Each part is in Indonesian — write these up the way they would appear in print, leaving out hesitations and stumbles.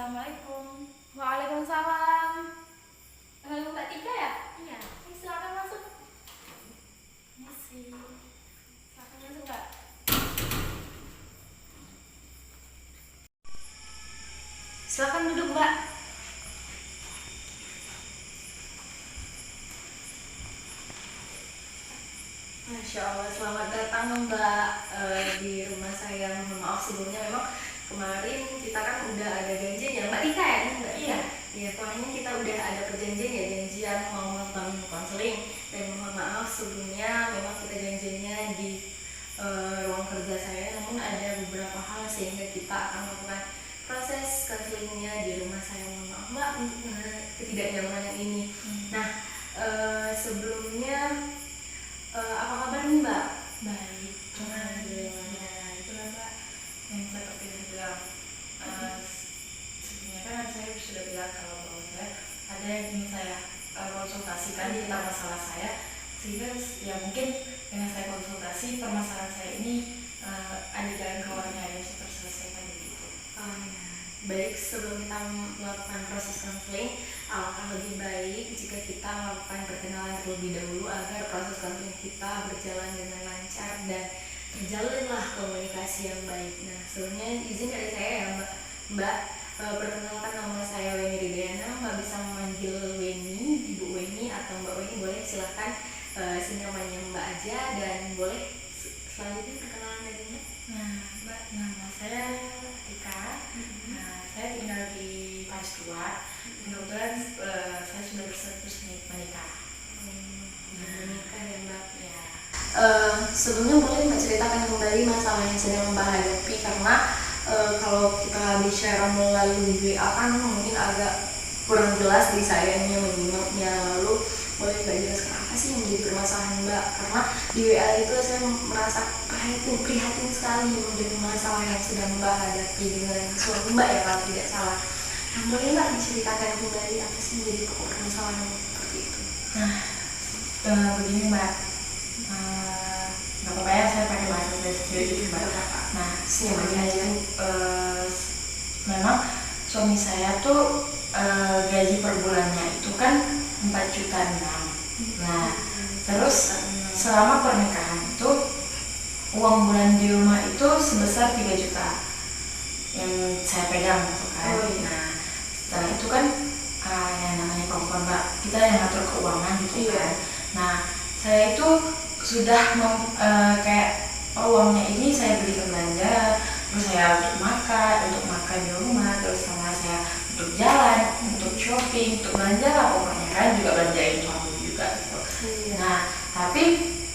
Assalamualaikum. Waalaikumsalam. Halo Mbak Tika ya? Iya, Silakan masuk. misi. Silakan masuk Mbak. Silakan duduk Mbak. Masya Allah, selamat datang Mbak di rumah saya. Mohon maaf sebelumnya, memang kemarin kita kan udah ada janjian ya Mbak Tika ya? Mbak Tika? Iya. Iya, kemarin kita udah ada perjanjian ya, janjian mau melakukan konseling. Dan mohon maaf sebelumnya memang kita janjiannya di ruang kerja saya, namun ada beberapa hal sehingga kita akan melakukan proses konselingnya di rumah saya. Mohon maaf Mbak untuk ketidaknyamanan ini. Nah, sebelumnya apa kabar nih Mbak? Baik. Alhamdulillah. Ya, itulah Mbak yang seperti yang bilang. Sebelumnya kan saya sudah bilang kalau bahwa saya ada yang ingin saya konsultasikan tentang masalah saya, sehingga ya mungkin dengan saya konsultasi permasalahan saya ini ada jalan keluarnya yang bisa terselesaikan begitu. Oh, ya. Baik, sebelum kita melakukan proses konseling, alangkah lebih baik jika kita melakukan perkenalan terlebih dahulu agar proses konseling kita berjalan dengan lancar dan terjalinlah komunikasi yang baik. Nah, sebelumnya izin dari saya ya Mbak, perkenalkan nama saya Weni Ridayana. Mbak bisa memanggil Weni, Ibu Weni atau Mbak Weni, boleh silahkan senyamannya Mbak aja, dan boleh selanjutnya perkenalan dari Mbak. Nah, Mbak, nama saya Tika. Nah, saya tinggal di Pas 2. Kebetulan saya sudah berstatus menikah. Menikah ya Mbak. Ya. Sebelumnya boleh Mbak ceritakan kembali masalah yang sedang Mbak hadapi, karena kalau kita bicara melalui WA kan mungkin agak kurang jelas di sayangnya menyimaknya. Lalu boleh Mbak jelaskan apa sih yang menjadi permasalahan Mbak, karena di WA itu saya merasa prihatin sekali menjadi masalah yang sedang Mbak hadapi dengan suami Mbak ya kalau tidak salah. Nah, boleh Mbak diceritakan kembali apa sih menjadi pokok permasalahan seperti itu? Nah, begini Mbak, nggak apa-apa ya saya pakai bahasa saya sendiri gitu Mbak. Nah, Senyamannya aja. Memang suami saya tuh gaji per bulannya itu kan 4,6 juta. Nah, terus selama pernikahan itu uang bulan di rumah itu sebesar 3 juta yang saya pegang gitu kan. Nah, setelah itu kan yang namanya perempuan Mbak, kita yang ngatur keuangan gitu kan. Nah, saya itu sudah kayak uangnya ini saya belikan belanja, terus saya untuk makan di rumah, terus sama saya untuk jalan, untuk shopping, untuk belanja lah pokoknya kan, juga belanjain suami juga gitu. Nah, tapi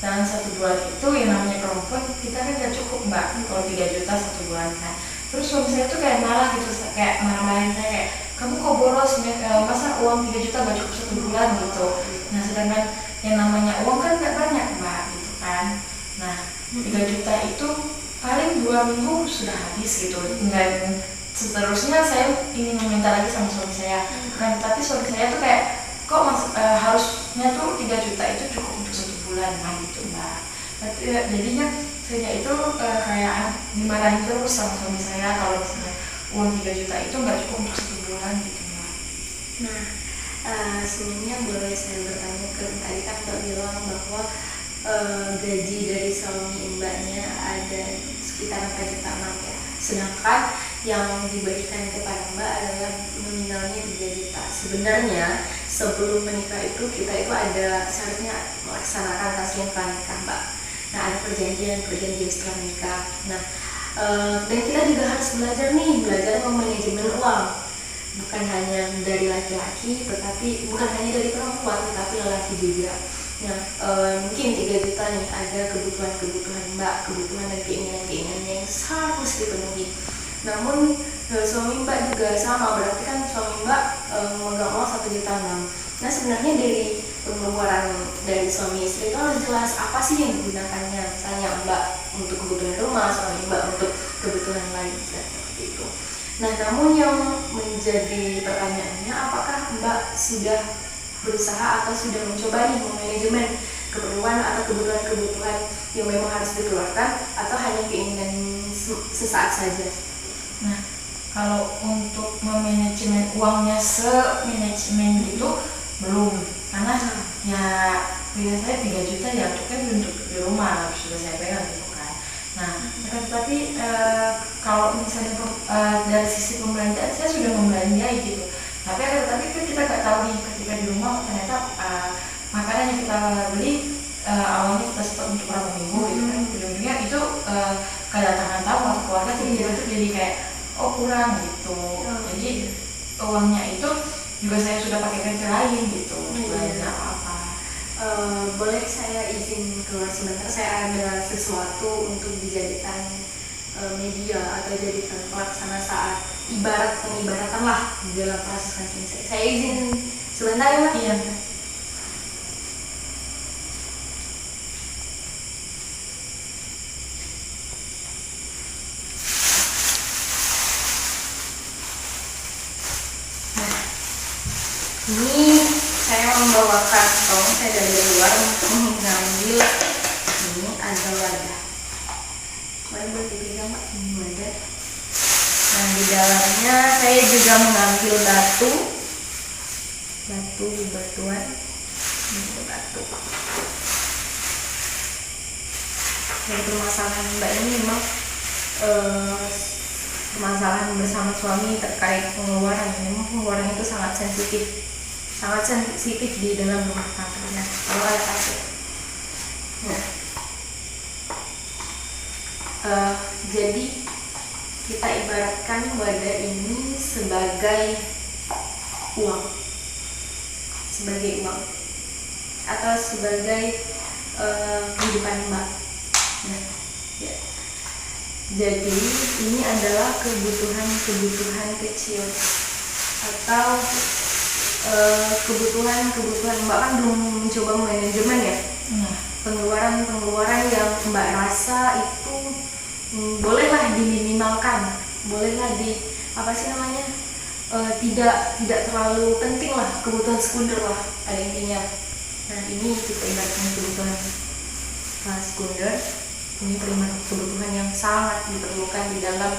dalam 1 bulan itu yang namanya perempuan kita kan gak cukup Mbak, kalau 3 juta 1 bulan kan. Terus suami saya tuh kayak marah gitu, kayak marah-marahin saya kayak, kamu kok boros, masa uang 3 juta gak cukup 1 bulan gitu. Nah, sedangkan yang namanya uang kan gak banyak Mbak gitu kan. Nah, 3 juta itu paling 2 minggu sudah habis gitu. Dan seterusnya saya ingin meminta lagi sama suami saya kan, tapi suami saya tuh kayak kok harusnya tuh 3 juta itu cukup untuk 1 bulan nah gitu Mbak. Jadinya saya itu kayak dimarahin terus sama suami saya kalau misalnya uang 3 juta itu nggak cukup untuk 1 bulan gitu Mbak. Nah, sebelumnya boleh saya bertanya, ke tadi kan Mbak bilang bahwa gaji dari suami Mbaknya ada sekitar 4,6 juta ya, sedangkan yang diberikan kepada Mbak adalah nominalnya 3 juta. Sebenarnya sebelum menikah itu kita itu ada syaratnya melaksanakan taslim pranikah Mbak. Nah, ada perjanjian setelah menikah. Nah, dan kita juga harus belajar memanajemen uang, bukan hanya dari laki-laki, bukan hanya dari perempuan, tetapi lelaki juga. Nah, mungkin 3 juta nih, ada kebutuhan Mbak, kebutuhan dan keinginan-keinginannya yang harus dipenuhi. Namun suami Mbak juga sama, berarti kan suami Mbak memegang uang 1,6 juta. Nah, sebenarnya dari pengeluaran dari suami istri itu harus jelas apa sih yang digunakannya. Misalnya Mbak untuk kebutuhan rumah, suami Mbak untuk kebutuhan lain seperti itu. Nah, namun yang menjadi pertanyaannya, apakah Mbak sudah berusaha atau sudah mencoba nih memanajemen keperluan atau kebutuhan-kebutuhan yang memang harus dikeluarkan, atau hanya keinginan sesaat saja? Nah, kalau untuk memanajemen uangnya semanajemen itu belum, karena ya biasanya 3 juta ya untuknya untuk di rumah sudah saya pegang gitu kan. Nah tapi kalau misalnya dari sisi pembelanjaan saya sudah membelanjai gitu, tapi kan kita nggak tahu nih ketika di rumah ternyata makanan yang kita beli awalnya kita setor untuk berapa minggu gitu kan, ujung-ujungnya itu kedatangan tamu atau keluarga tiba-tiba tuh jadi kayak kurang gitu. Jadi uangnya itu juga saya sudah pakai kerja lain gitu, belanja apa-apa. Boleh saya izin keluar sebentar, saya ada sesuatu untuk dijadikan media atau jadikan pelaksana saat pengibaratan lah di dalam proses kancing saya izin sebentar ya Mbak. Iya. Ini saya membawa kantong saya dari luar untuk mengambil, ini ada wadah. Boleh dipegang Mbak, ini wadah. Nah di dalamnya saya juga mengambil batuan, ini batu. Dari permasalahan Mbak ini memang permasalahan bersama suami terkait pengeluaran. Memang pengeluaran itu sangat sensitif di dalam rumah tangga. Nah, kalau ada kasih. Jadi kita ibaratkan wadah ini sebagai uang atau sebagai kehidupan Mbak. Nah, ya. Jadi ini adalah kebutuhan kecil atau kebutuhan Mbak kan belum mencoba manajemen ya. Pengeluaran yang Mbak rasa itu bolehlah diminimalkan, bolehlah tidak terlalu penting lah, kebutuhan sekunder lah pada intinya. Nah ini kita ibaratkan kebutuhan sekunder. Ini kebutuhan yang sangat diperlukan di dalam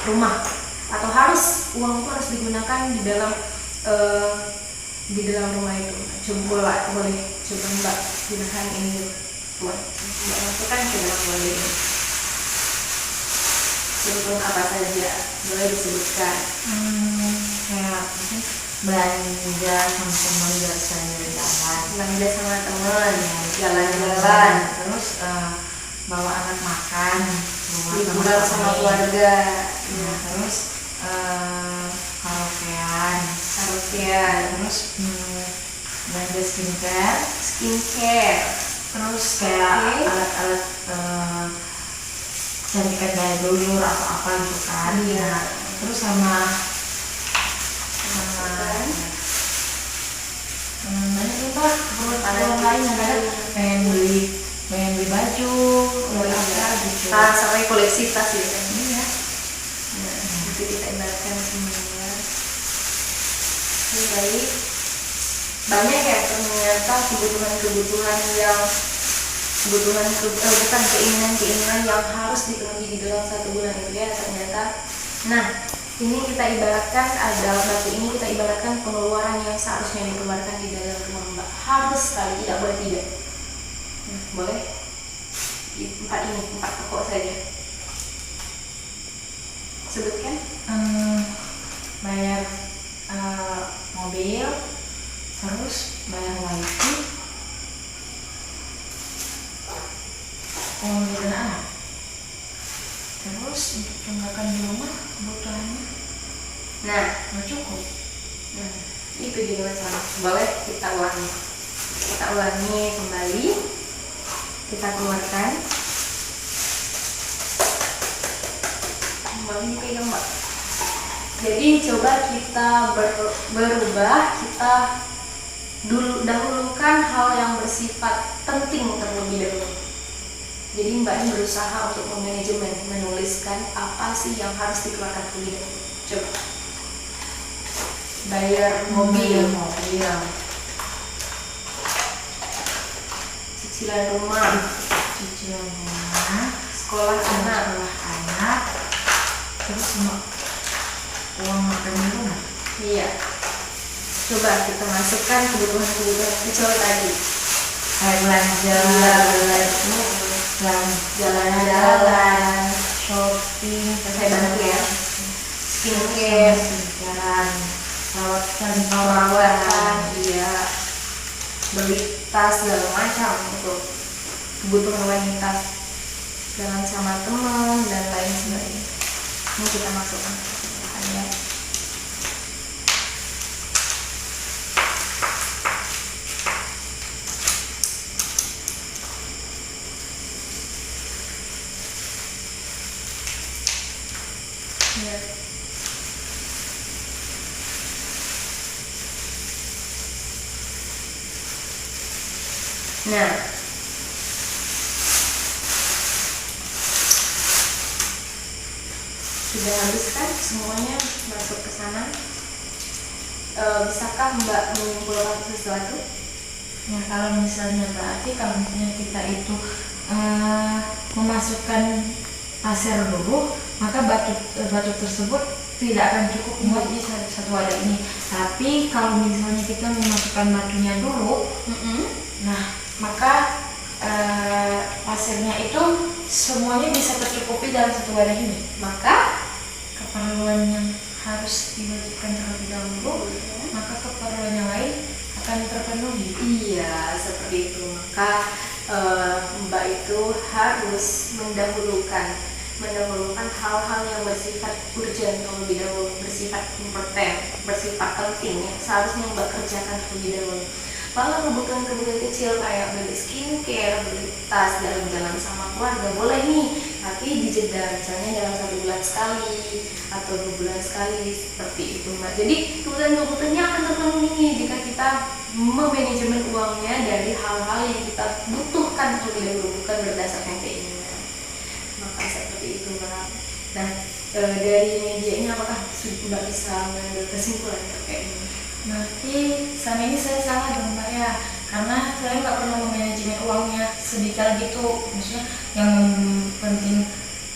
rumah, atau uang itu harus digunakan di dalam rumah itu. Boleh coba Mbak gunakan ini buat Mbak masukkan ke dalam wadah ini. Kebutuhan apa saja boleh disebutkan? Kayak belanja sama teman biasanya Belanja sama teman, jalan-jalan, terus bawa anak makan, liburan sama keluarga, terus karaokean, terus belanja skincare, terus kayak alat-alat cantikan gaya dulur atau apa gitu kan. Terus sama banyak juga keperluan lain yang kadang pengen beli baju, apa gitu. Tas sampai koleksi tas ya kan. Iya. Itu kita ibaratkan semuanya. Ini baik. Banyak ya ternyata kebutuhan yang bukan keinginan yang harus dipenuhi di dalam 1 bulan itu ya ternyata. Nah ini kita ibaratkan batu ini kita ibaratkan pengeluaran yang seharusnya dikeluarkan di dalam rumah Mbak, harus sekali, tidak boleh tidak. Boleh 4 pokok saja sebutkan. Bayar mobil, terus bayar wifi, uang jajan anak, terus untuk tunggakan di rumah kebutuhannya nggak cukup. Itu juga masalah. Boleh kita ulangi kembali, kita keluarkan kembali dipegang Mbak. Jadi coba kita berubah, kita dahulukan hal yang bersifat penting terlebih dahulu. Jadi Mbak ini berusaha untuk menuliskan apa sih yang harus dikeluarkan terlebih dahulu. Coba bayar mobil, cicilan rumah, sekolah anak, terus cuma uang makan di rumah. Iya. Coba kita masukkan kebutuhan-kebutuhan kecil tadi. Kayak belanja, Jalan-jalan, shopping, saya bantu ya. Skincare, perawatan, iya. Beli tas segala macam untuk kebutuhan wanita, jalan sama teman dan lain sebagainya. Ini kita masukkan kebutuhannya. Ya. Nah, sudah habis kan semuanya masuk ke sana? Bisakah Mbak menyimpulkan sesuatu? Ya, kalau misalnya berarti kalau misalnya kita itu memasukkan pasir dulu, maka batu tersebut tidak akan cukup buat di satu wadah ini. Tapi kalau misalnya kita memasukkan batunya dulu, nah maka pasirnya itu semuanya bisa tercukupi dalam satu wadah ini. Maka Keperluan yang harus diwujudkan terlebih dahulu, maka keperluan yang lain akan terpenuhi. iya, seperti itu. Maka Mbak itu harus mendahulukan hal-hal yang bersifat urgent terlebih dahulu, bersifat important, bersifat penting yang seharusnya Mbak kerjakan terlebih dahulu. Kalau kebutuhan-kebutuhan kecil kayak beli skincare, beli tas, jalan-jalan sama keluarga boleh nih, tapi dijeda misalnya dalam 1 bulan sekali atau 2 bulan sekali, seperti itu Mbak. Jadi kebutuhan-kebutuhannya akan terpenuhi jika kita memanajemen uangnya dari hal-hal yang kita butuhkan terlebih dahulu, bukan berdasarkan keinginan. Maka seperti itu Mbak. Nah, dari media ini apakah Mbak bisa mengambil kesimpulan terkait ini? Berarti selama ini saya salah dong Mbak ya, karena saya nggak pernah memanajemen uangnya sedetail gitu. Maksudnya yang penting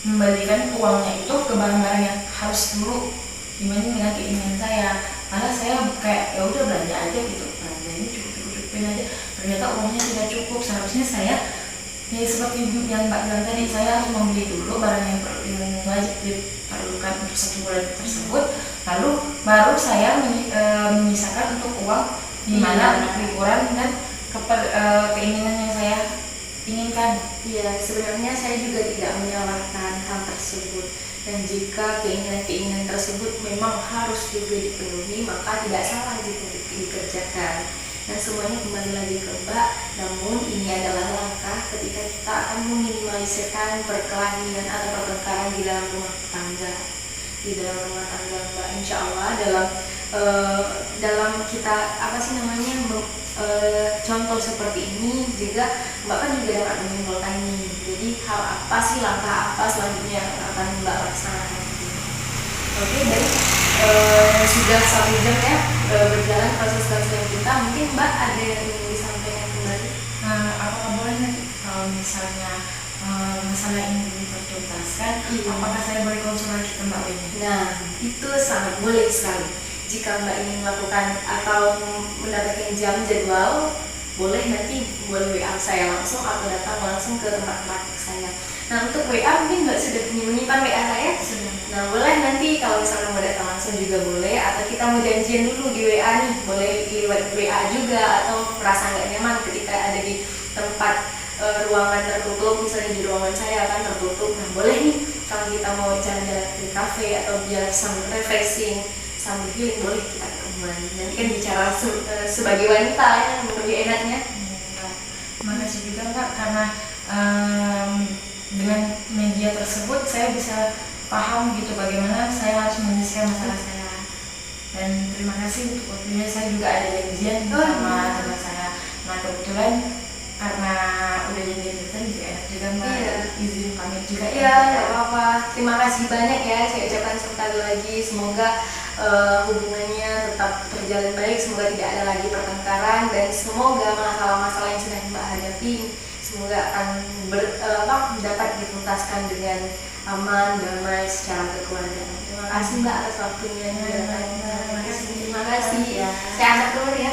membalikan uangnya itu ke barang-barang yang harus dulu dibanding dengan keinginan saya. Karena saya kayak ya udah belanja aja gitu, belanja ini cukupin aja. Ternyata uangnya tidak cukup. Seharusnya saya ya seperti yang Mbak bilang tadi, saya harus membeli dulu barang yang wajib diperlukan untuk 1 bulan tersebut, lalu baru saya menyisakan untuk uang di mana untuk liburan dan keinginan yang saya inginkan. Iya, sebenarnya saya juga tidak menyalahkan hal tersebut. Dan jika keinginan-keinginan tersebut memang harus juga dipenuhi, maka tidak salah jika dikerjakan. Dan semuanya kembali lagi ke Mbak. Namun ini adalah langkah ketika kita akan meminimalisirkan perkelahian atau pertengkaran di dalam rumah tangga. Di dalam rumah tangga Mbak, insya Allah dalam kita contoh seperti ini juga Mbak kan juga dapat menyimpulkan nih. Jadi hal apa sih, langkah apa selanjutnya yang akan Mbak laksanakan? Oke, baik. Sudah 1 jam ya berjalan proses kajian kita. Mungkin Mbak ada yang ingin disampaikan kembali? Apakah boleh nanti kalau misalnya masalah ini belum tertuntaskan, apakah saya boleh konsultasi ke Mbak Weni? Nah, itu sangat boleh sekali. Jika Mbak ingin melakukan atau mendapatkan jadwal, boleh WA saya langsung atau datang langsung ke tempat praktik saya. Nah, untuk WA mungkin Mbak sudah menyimpan WA saya? Sudah. Nah, boleh nanti kalau misalnya mau datang langsung juga boleh, atau kita mau janjian dulu di WA nih, boleh lewat WA juga, atau merasa nggak nyaman ketika ada di tempat ruangan tertutup, misalnya di ruangan saya kan tertutup. Nah, boleh nih kalau kita mau jalan-jalan ke kafe atau biar sambil refreshing, sambil healing, boleh kita ketemuan. Nanti kan bicara sebagai wanita ya, lebih enaknya. Terima kasih juga Mbak, karena dengan media tersebut saya bisa paham gitu bagaimana saya harus menyelesaikan masalah saya. Dan terima kasih untuk waktunya. Saya juga ada janjian sama teman saya. Nah, kebetulan karena udah janjian tadi juga enak juga Mbak, izin pamit juga. Iya, nggak apa-apa. Terima kasih banyak ya, saya ucapkan sekali lagi. Semoga hubungannya tetap terjalin baik, semoga tidak ada lagi pertengkaran, dan semoga masalah-masalah yang sedang Mbak hadapi semoga akan dapat dituntaskan dengan aman, damai secara kekeluargaan. Terima kasih Mbak atas waktunya. Terima kasih. Saya angkat dulu ya.